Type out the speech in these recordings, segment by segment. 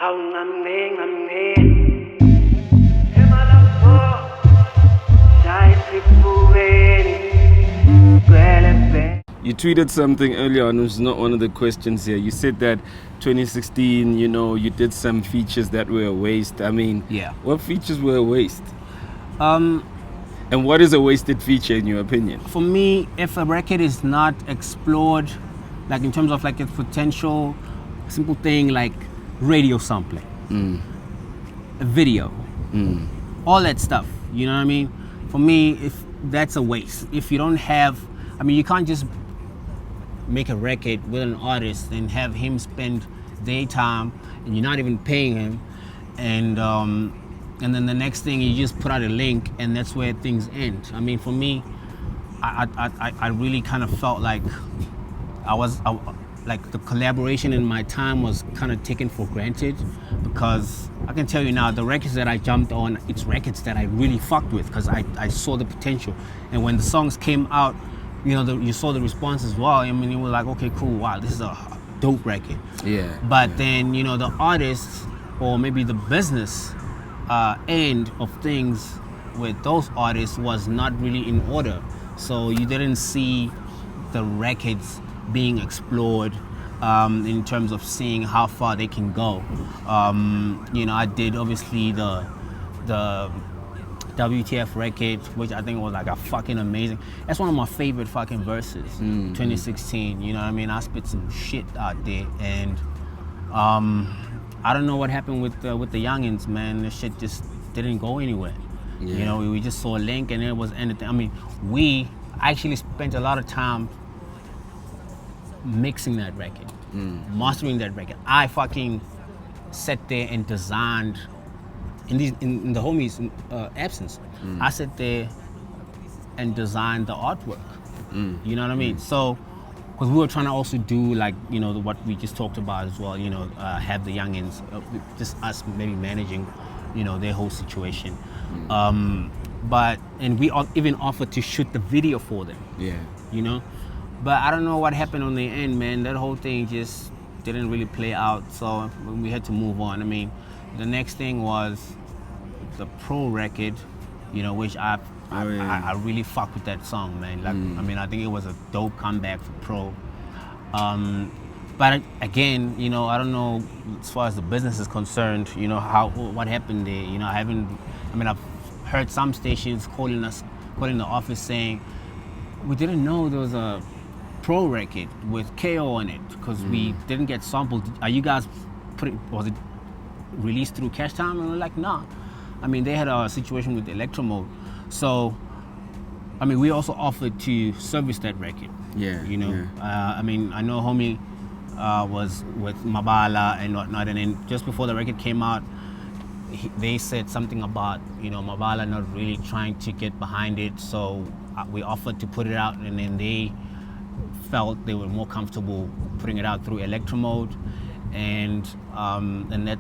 You tweeted something earlier on, which is not one of the questions here. You said that 2016, you did some features that were a waste. I mean, Yeah. what features were a waste? And what is a wasted feature in your opinion? For me, if a record is not explored, like in terms of like its potential, simple thing like radio sampling, a video, all that stuff, you know what I mean? For me, if that's a waste. If you don't have, you can't just make a record with an artist and have him spend daytime and you're not even paying him, and then the next thing you just put out a link and that's where things end. I mean, for me, I really kind of felt like like the collaboration in my time was kind of taken for granted, because I can tell you now, the records that I jumped on, it's records that I really fucked with because I saw the potential. And when the songs came out, you saw the response as well. I mean, you were like, okay, cool, wow, this is a dope record. Yeah. But then, the artists or maybe the business end of things with those artists was not really in order. So you didn't see the records being explored in terms of seeing how far they can go. I did obviously the WTF record, which I think was like a fucking amazing. That's one of my favorite fucking verses. 2016. You know what I mean? I spit some shit out there, and I don't know what happened with the youngins, man. The shit just didn't go anywhere. Yeah. We just saw a link and it was anything. I mean, we actually spent a lot of time mixing that record, mastering that record. I fucking sat there and designed in the homies' absence. I sat there and designed the artwork. You know what I mean? So, because we were trying to also do like what we just talked about as well. Have the youngins, just us maybe managing, their whole situation. And we even offered to shoot the video for them. Yeah. But I don't know what happened on the end, man. That whole thing just didn't really play out. So we had to move on. I mean, the next thing was the Pro record, which I really fuck with that song, man. Like, I think it was a dope comeback for Pro. But again, I don't know as far as the business is concerned, what happened there. I've heard some stations calling the office saying, we didn't know there was a Pro record with KO on it because we didn't get sampled. Are you guys was it released through Cash Time? And we're like, nah. They had a situation with Electro Mode. So, we also offered to service that record. Yeah. I know homie was with Mabala and whatnot, and then just before the record came out, they said something about, Mabala not really trying to get behind it. So we offered to put it out, and then they felt they were more comfortable putting it out through Electro Mode, and that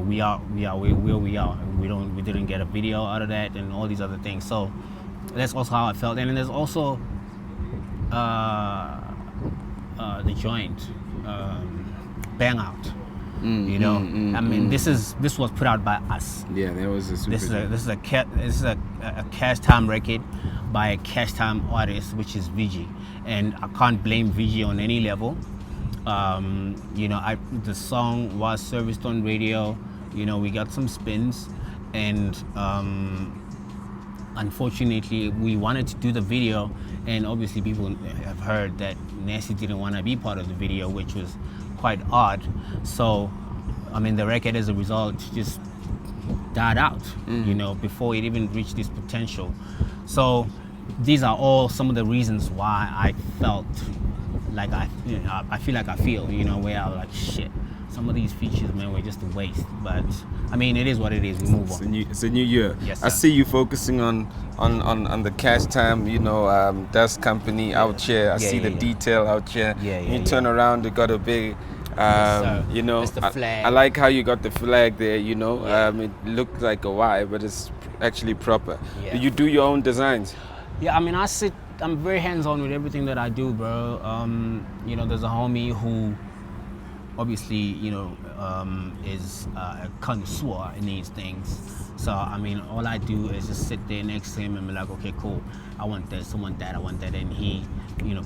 we are where we are. We didn't get a video out of that, and all these other things. So that's also how I felt. And then there's also the joint Bang Out. This was put out by us. Yeah, that was a super. This is a Cash Time record by a Cash Time artist, which is VG, and I can't blame VG on any level. The song was serviced on radio. We got some spins, and unfortunately, we wanted to do the video, and obviously people have heard that Nasty didn't want to be part of the video, which was quite odd. So, the record as a result just died out, before it even reached its potential. So, these are all some of the reasons why I felt like I feel, where I was like, shit, some of these features, man, were just a waste. But it is what it is. We move on. It's a new year. Yes, sir. I see you focusing on the Cash Time, Dust Company out here. I see the detail out here. You turn around, you got a big, It's the flag. I like how you got the flag there. It looked like a Y, but it's actually proper. Yeah. Do you do your own designs? Yeah, I'm very hands-on with everything that I do, bro. There's a homie who obviously, is a connoisseur in these things. So, I mean, all I do is just sit there next to him and be like, okay, cool, I want this, I want that, I want that. And he,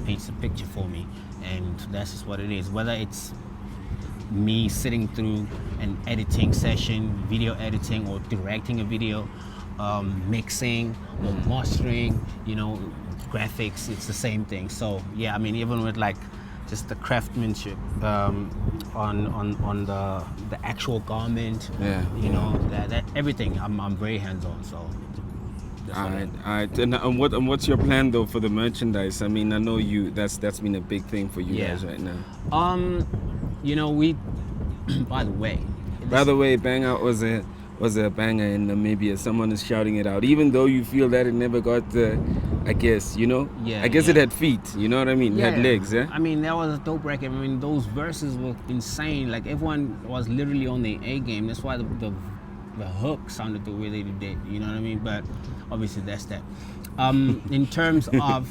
paints a picture for me. And that's just what it is. Whether it's me sitting through an editing session, video editing, or directing a video, mixing or mastering, graphics, it's the same thing. So yeah, I mean, even with like just the craftsmanship on the actual garment, that everything, I'm very hands-on. So all right. And what's your plan though for the merchandise? I mean, I know that's been a big thing for you guys right now. We by the way, Bang Out was a banger in Namibia. Someone is shouting it out, even though you feel that it never got the, I guess, it had feet, you know what I mean? It had legs, yeah? I mean, that was a dope record. I mean, those verses were insane. Like, everyone was literally on their A game. That's why the hook sounded the way they did, you know what I mean? But obviously that's that. In terms of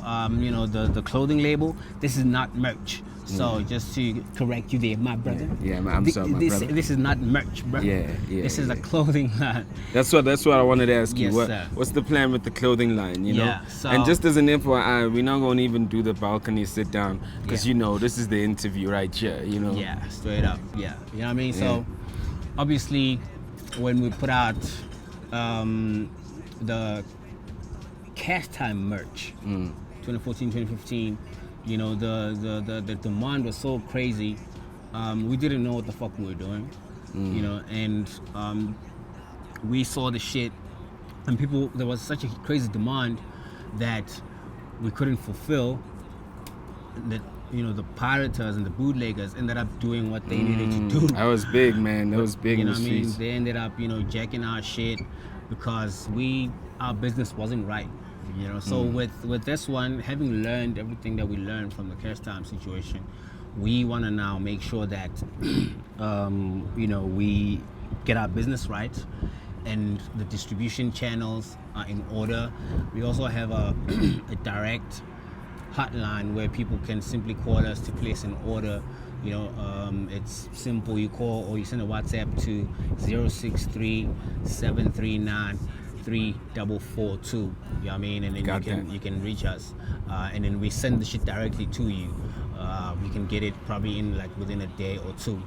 the clothing label, this is not merch. So just to correct you there, my brother. Yeah, I'm sorry, my brother. This is not merch, bro. This is a clothing line. That's what I wanted to ask you. Sir. What's the plan with the clothing line? Yeah. So, and just as an FYI, we're not going to even do the balcony sit down because this is the interview right here. Yeah, straight up. Yeah, you know what I mean. So obviously, when we put out the Cash Time merch, 2014, 2015. The demand was so crazy. We didn't know what the fuck we were doing, and we saw the shit, and there was such a crazy demand that we couldn't fulfill. That the pirates and the bootleggers ended up doing what they needed to do. That was big, man. That was big in the streets. They ended up, jacking our shit because our business wasn't right. So with this one, having learned everything that we learned from the Cash Time situation, we want to now make sure that we get our business right and the distribution channels are in order. We also have a direct hotline where people can simply call us to place an order. It's simple. You call or you send a WhatsApp to 063-739 3442, you know what I mean? And then you can reach us, and then we send the shit directly to you. You can get it probably in within a day or two.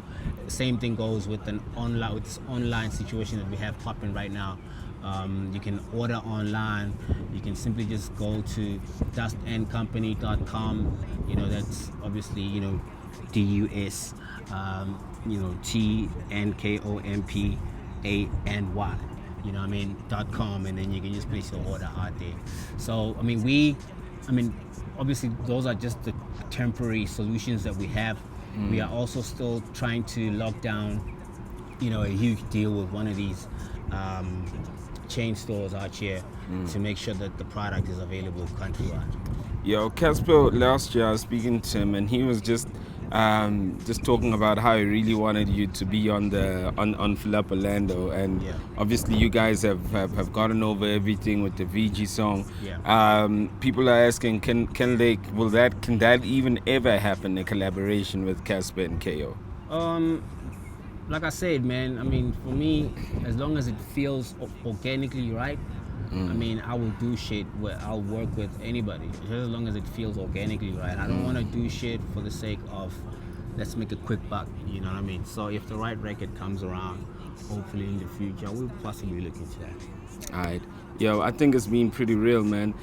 The same thing goes with this online situation that we have popping right now. You can order online. You can simply just go to dustandcompany.com. That's obviously DUS TNKOMPANY. You know what I mean, .com, and then you can just place your order out there. So I mean, obviously those are just the temporary solutions that we have. We are also still trying to lock down, a huge deal with one of these chain stores out here to make sure that the product is available countrywide. Yo, Casper, last year I was speaking to him, and he was just talking about how he really wanted you to be on Philip Orlando, and obviously you guys have gotten over everything with the VG song. People are asking, can that even ever happen, a collaboration with Casper and KO? Like I said, man, I mean, for me, as long as it feels organically right, I mean, I will do shit where I'll work with anybody, just as long as it feels organically right. I don't want to do shit for the sake of let's make a quick buck, you know what I mean? So if the right record comes around, hopefully in the future, we'll possibly look into that. All right. Yo, I think it's been pretty real, man.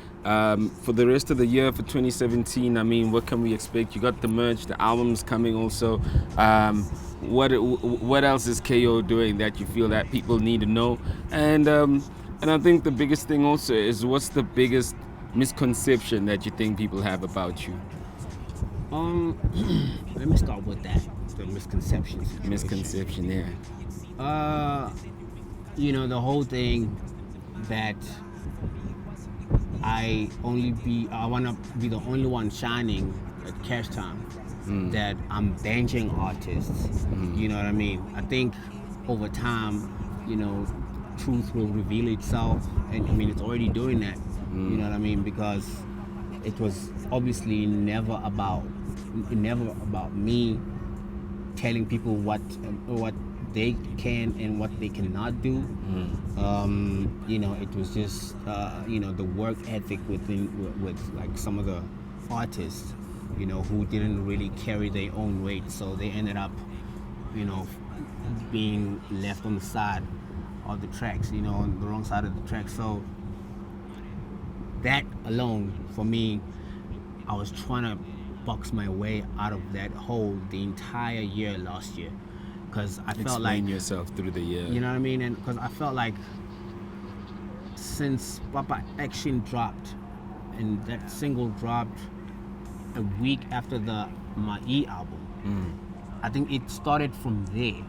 For the rest of the year, for 2017, I mean, what can we expect? You got the merch, the album's coming also. What else is KO doing that you feel that people need to know? And I think the biggest thing also is, what's the biggest misconception that you think people have about you? Let me start with that. The misconception situation. Misconception, yeah. The whole thing that I want to be the only one shining at Cash Time, that I'm benching artists. You know what I mean? I think over time, truth will reveal itself, and I mean it's already doing that. You know what I mean? Because it was obviously never about never about me telling people what they can and what they cannot do. You know, it was just you know, the work ethic with like some of the artists, you know, who didn't really carry their own weight, so they ended up, you know, being left on the side of the tracks, you know, on the wrong side of the track. So that alone, for me, I was trying to box my way out of that hole the entire year last year, because I felt like Explain yourself through the year. you know what I mean, and because I felt like since Papa Action dropped, and that single dropped a week after the Mai album, I think it started from there.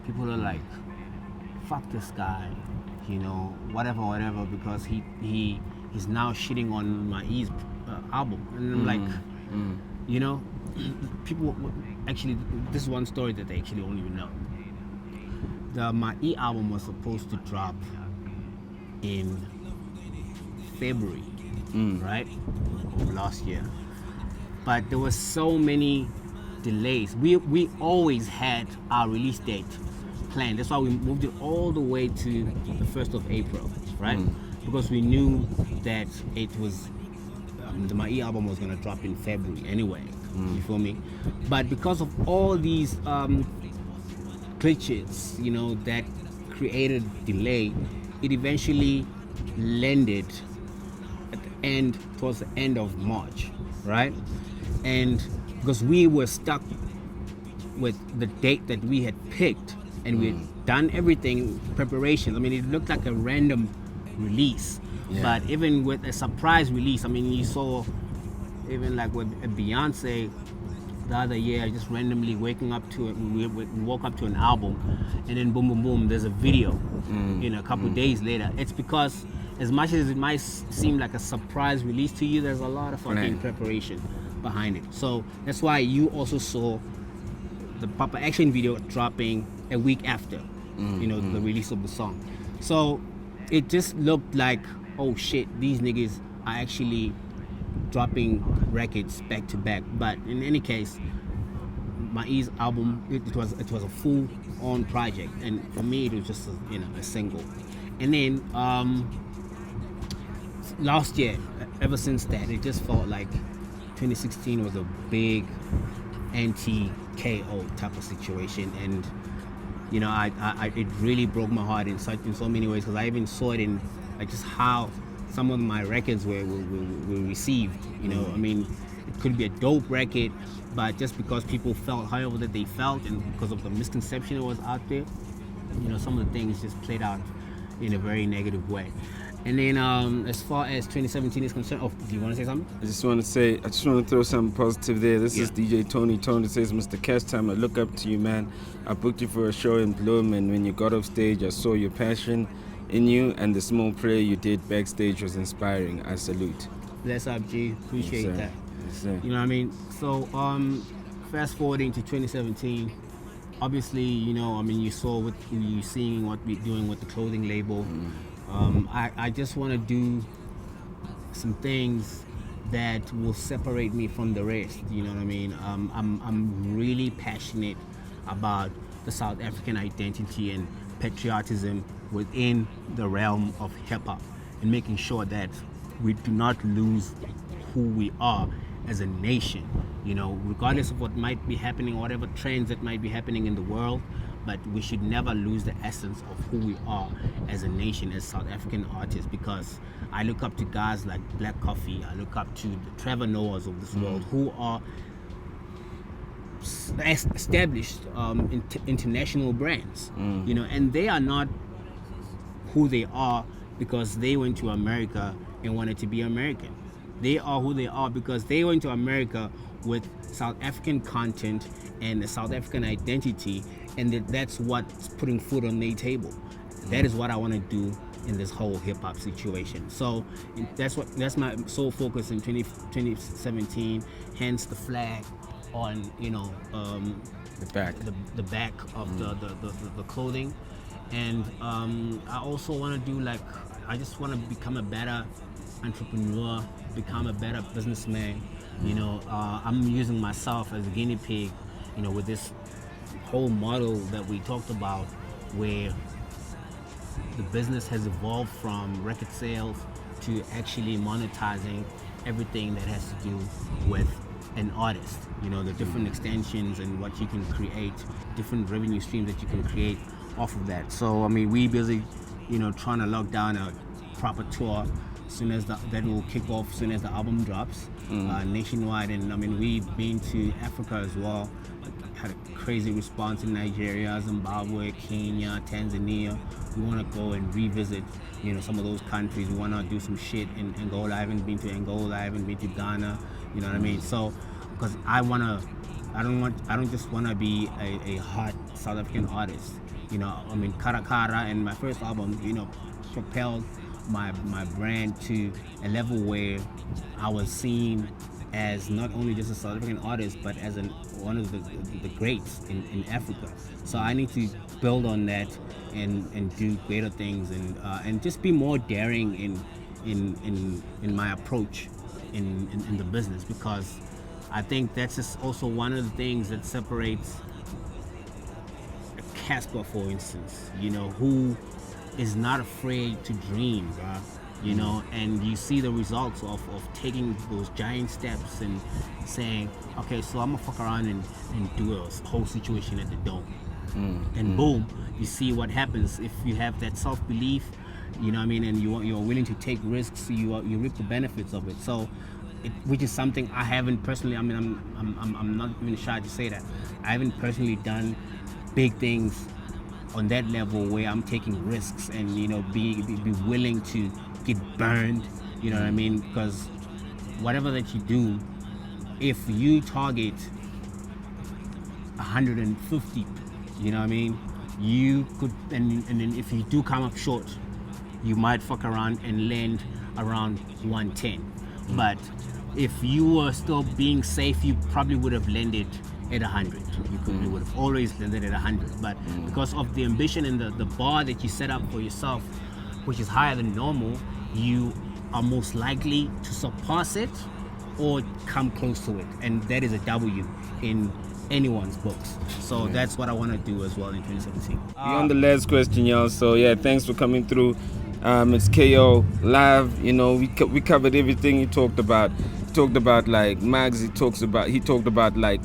People are like, fuck this guy, you know, whatever, because he's now shitting on Mai's album. And I'm like, you know, people actually, this is one story that they actually don't even know. The Mai album was supposed to drop in February, right, of last year. But there were so many delays. We always had our release date planned. That's why we moved it all the way to the 1st of April, right? Because we knew that it was the Mai album was gonna drop in February anyway. You feel me? But because of all these glitches, you know, that created delay, it eventually landed at the end, towards the end of March, right? And because we were stuck with the date that we had picked, and we had done everything, preparations. I mean, it looked like a random release, but even with a surprise release, I mean, you saw even like with Beyonce the other year, just randomly waking up to it. We woke up to an album, and then boom, boom, boom, there's a video. You know, a couple days later. It's because as much as it might seem like a surprise release to you, there's a lot of fucking preparation behind it. So that's why you also saw the Papa Action video dropping a week after, you know, the release of the song. So it just looked like, oh shit, these niggas are actually dropping records back to back. But in any case, Mai's album, it was a full on project, and for me it was just a single. And then last year, ever since that, it just felt like 2016 was a big anti-KO type of situation, and you know, I it really broke my heart in so many ways, because I even saw it in like just how some of my records were received. You know, I mean, it could be a dope record, but just because people felt however that they felt, and because of the misconception that was out there, you know, some of the things just played out in a very negative way. And then as far as 2017 is concerned, do you want to say something? I just want to throw something positive there. This is DJ Tony. Tony says, Mr. Cash Time, I look up to you, man. I booked you for a show in Bloom, and when you got off stage, I saw your passion in you, and the small prayer you did backstage was inspiring. I salute. Bless up, G. Appreciate Yes, that. Yes, sir. You know what I mean? So fast forwarding to 2017, obviously, you know, I mean, you saw what you seeing what we're doing with the clothing label. I just want to do some things that will separate me from the rest. You know what I mean? I'm really passionate about the South African identity and patriotism within the realm of hip hop, and making sure that we do not lose who we are as a nation. You know, regardless of what might be happening, whatever trends that might be happening in the world, but we should never lose the essence of who we are as a nation, as South African artists, because I look up to guys like Black Coffee, I look up to the Trevor Noahs of this world, who are established international brands, you know, and they are not who they are because they went to America and wanted to be American. They are who they are because they went to America with South African content and a South African identity, and that's what's putting food on their table. That is what I want to do in this whole hip-hop situation. So that's my sole focus in 2017, hence the flag on, you know, The back. the back of the clothing. And I also want to do, like, I just want to become a better entrepreneur, become a better businessman, You know, I'm using myself as a guinea pig, you know, with this whole model that we talked about, where the business has evolved from record sales to actually monetizing everything that has to do with an artist. You know, the different extensions and what you can create, different revenue streams that you can create off of that. So I mean, we busy, you know, trying to lock down a proper tour as soon as that will kick off as soon as the album drops nationwide. And I mean, we've been to Africa as well. Had a crazy response in Nigeria, Zimbabwe, Kenya, Tanzania. We want to go and revisit, you know, some of those countries. We want to do some shit in Angola. I haven't been to Angola. I haven't been to Ghana. You know what I mean? So, because I don't just want to be a hot South African artist. You know, I mean, Kara Kara and my first album, you know, propelled my brand to a level where I was seen as not only just a South African artist, but as one of the greats in Africa. So I need to build on that and do greater things and just be more daring in my approach in the business, because I think that's just also one of the things that separates Casper, for instance, you know, who is not afraid to dream, bruh. You know, and you see the results of taking those giant steps and saying, okay, so I'm gonna fuck around and do a whole situation at the Dome. And boom, you see what happens if you have that self-belief, you know what I mean, and you're willing to take risks, you reap the benefits of it. So, which is something I haven't personally, I mean, I'm not even shy to say that. I haven't personally done big things on that level where I'm taking risks and, you know, be willing to get burned, you know what I mean? Because whatever that you do, if you target 150, you know what I mean, you could, and then if you do come up short, you might fuck around and land around 110. But if you were still being safe, you probably would have landed at 100. You would have always landed at 100. But because of the ambition and the bar that you set up for yourself, which is higher than normal, you are most likely to surpass it or come close to it. And that is a W in anyone's books. So that's what I want to do as well in 2017. Beyond the last question, y'all. So yeah, thanks for coming through. It's KO Live. You know, we covered everything he talked about. He talked about like Mags. He talked about like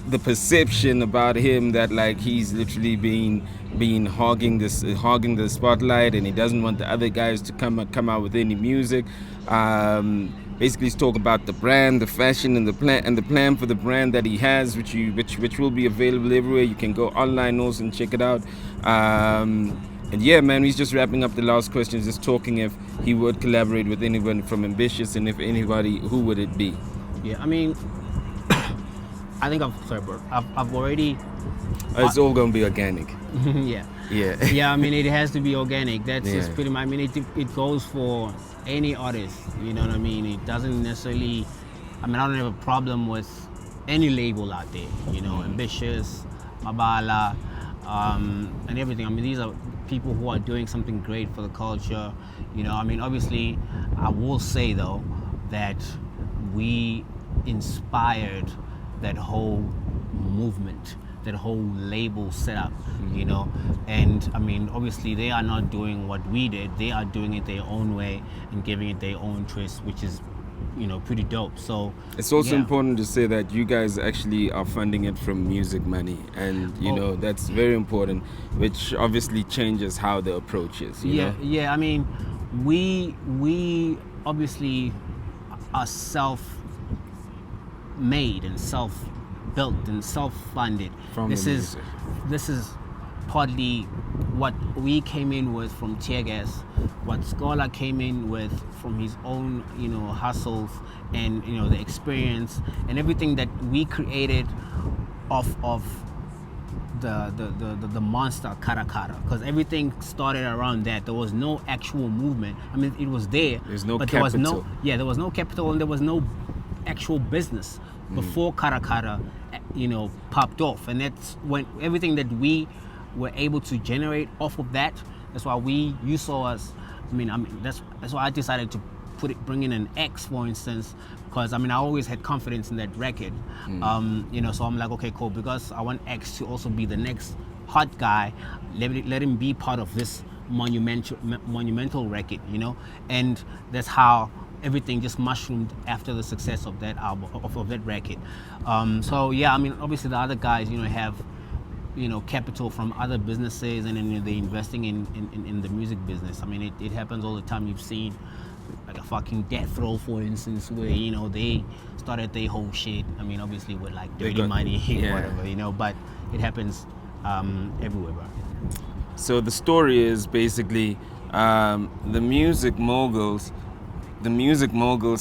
the perception about him that like he's literally being hogging the spotlight, and he doesn't want the other guys to come out with any music. Basically, he's talking about the brand, the fashion, and the plan for the brand that he has, which will be available everywhere. You can go online also and check it out. And yeah, man, he's just wrapping up the last questions, just talking if he would collaborate with anyone from Ambitious, and if anybody, who would it be? Yeah, I mean, I think I've already. It's all gonna be organic. Yeah. I mean, it has to be organic. That's just pretty much. I mean, it goes for any artist. You know what I mean? It doesn't necessarily. I mean, I don't have a problem with any label out there. You know, Ambitious, Mabala, and everything. I mean, these are people who are doing something great for the culture. You know, I mean, obviously, I will say though that we inspired that whole movement, that whole label setup, you know. And I mean, obviously they are not doing what we did. They are doing it their own way and giving it their own twist, which is, you know, pretty dope. So it's also important to say that you guys actually are funding it from music money, and you know, that's very important, which obviously changes how the approach is, you know? I mean, we obviously are self-made and self-built and self-funded. This is partly what we came in with from Tear Gas, what Scholar came in with from his own, you know, hustles, and, you know, the experience and everything that we created off of the monster Kara Kara, because everything started around that. There was no actual movement. I mean, it was there. There's no but capital. There was no capital, and there was no actual business before Kara Kara, you know, popped off. And that's when everything that we were able to generate off of that. That's why you saw us. I mean, that's why I decided to bring in an X, for instance, because I always had confidence in that record. So I'm like, okay, cool, because I want X to also be the next hot guy. Let him be part of this monumental record, and that's how everything just mushroomed after the success of that album, of that record. Obviously the other guys, have capital from other businesses, and then they're investing in the music business. It happens all the time. You've seen like a fucking Death Row, for instance, where they started their whole shit. Obviously with like dirty money, whatever, but it happens everywhere, bro. So the story is basically the music moguls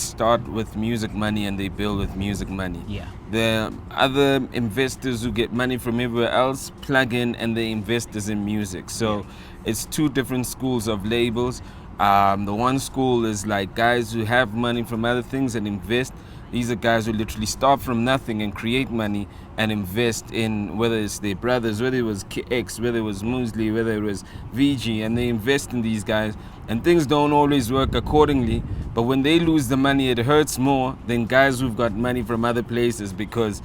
start with music money and they build with music money. Yeah. The other investors who get money from everywhere else plug in and they invest in music. So it's two different schools of labels. The one school is like guys who have money from other things and invest. These are guys who literally start from nothing and create money and invest in, whether it's their brothers, whether it was X, whether it was Muesli, whether it was VG, and they invest in these guys. And things don't always work accordingly, but when they lose the money, it hurts more than guys who've got money from other places, because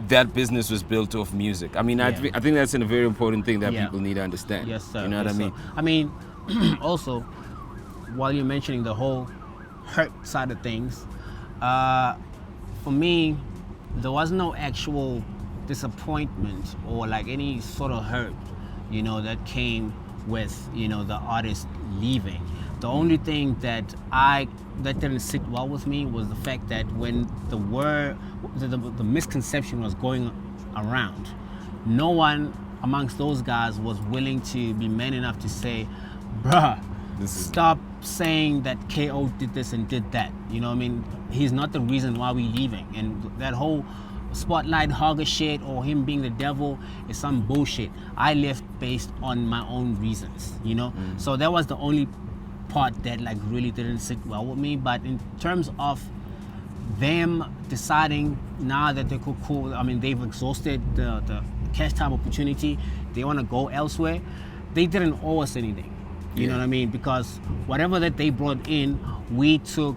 that business was built off music. I think that's a very important thing that people need to understand. Yes, sir. You know what I mean? Also, while you're mentioning the whole hurt side of things, for me, there was no actual disappointment or like any sort of hurt, that came with, the artist leaving. The only thing that didn't sit well with me was the fact that when the misconception was going around, no one amongst those guys was willing to be man enough to say, bruh, stop saying that KO did this and did that. He's not the reason why we're leaving. And that whole spotlight hogger shit or him being the devil is some bullshit. I left based on my own reasons, So that was the only part that like really didn't sit well with me. But in terms of them deciding now that they could they've exhausted the cash time opportunity, they want to go elsewhere, they didn't owe us anything. You know what I mean? Because whatever that they brought in, we took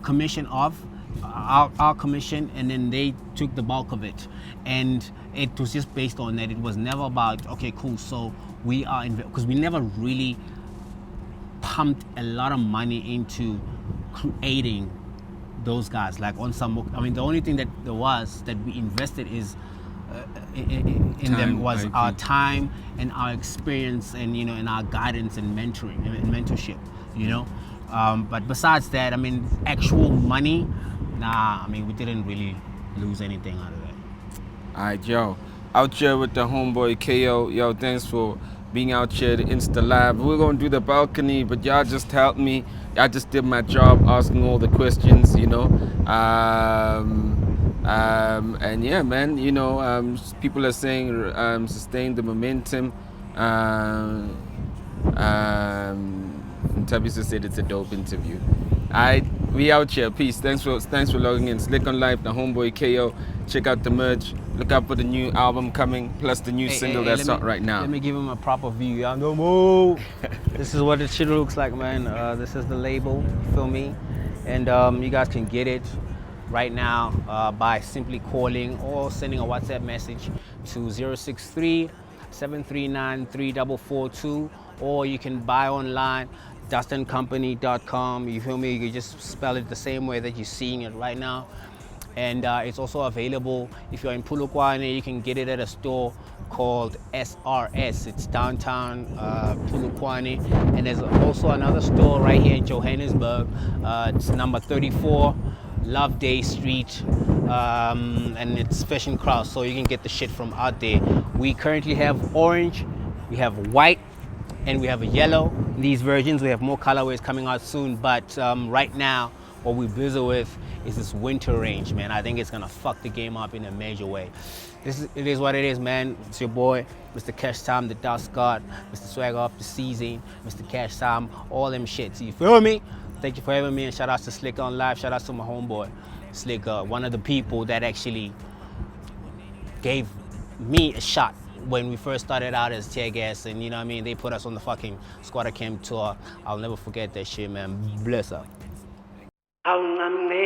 commission of our commission, and then they took the bulk of it. And it was just based on that. It was never about, okay, cool, so we are because we never really pumped a lot of money into creating those guys. Like on some, the only thing that there was that we invested is in them was our time and our experience, and and our guidance and mentoring and mentorship. But besides that, actual money, we didn't really lose anything out of that. Alright, yo, out here with the homeboy KO. Yo, thanks for being out here to Insta Live. We're gonna do the balcony, but y'all just helped me. Y'all just did my job asking all the questions, and yeah, man, people are saying sustain the momentum. Tabisa said it's a dope interview. We out here. Peace. Thanks for logging in. Slick on Life, the homeboy KO. Check out the merch. Look out for the new album coming, plus the new single that's out right now. Let me give him a proper view. Y'all know more. This is what the shit looks like, man. This is the label. Feel me? And you guys can get it right now by simply calling or sending a WhatsApp message to 063-739-3442, or you can buy online, dustincompany.com. You feel me? You can just spell it the same way that you're seeing it right now. And it's also available if you're in Polokwane. You can get it at a store called SRS. It's downtown Polokwane. And there's also another store right here in Johannesburg. It's number 34 Loveday Street, and it's Fish and Cross, so you can get the shit from out there. We currently have orange, we have white, and we have a yellow. These versions, we have more colorways coming out soon, but right now what we're busy with is this winter range, man. I think it's gonna fuck the game up in a major way. It is what it is, man. It's your boy, Mr. Cash Time, the Dust God, Mr. Swagger of the Season, Mr. Cash Time, all them shits. You feel me? Thank you for having me, and shout out to Slick on Live. Shout out to my homeboy, Slick, one of the people that actually gave me a shot when we first started out as Tear Gas, and they put us on the fucking Squatter Camp tour. I'll never forget that shit, man. Bless up. Awungamne,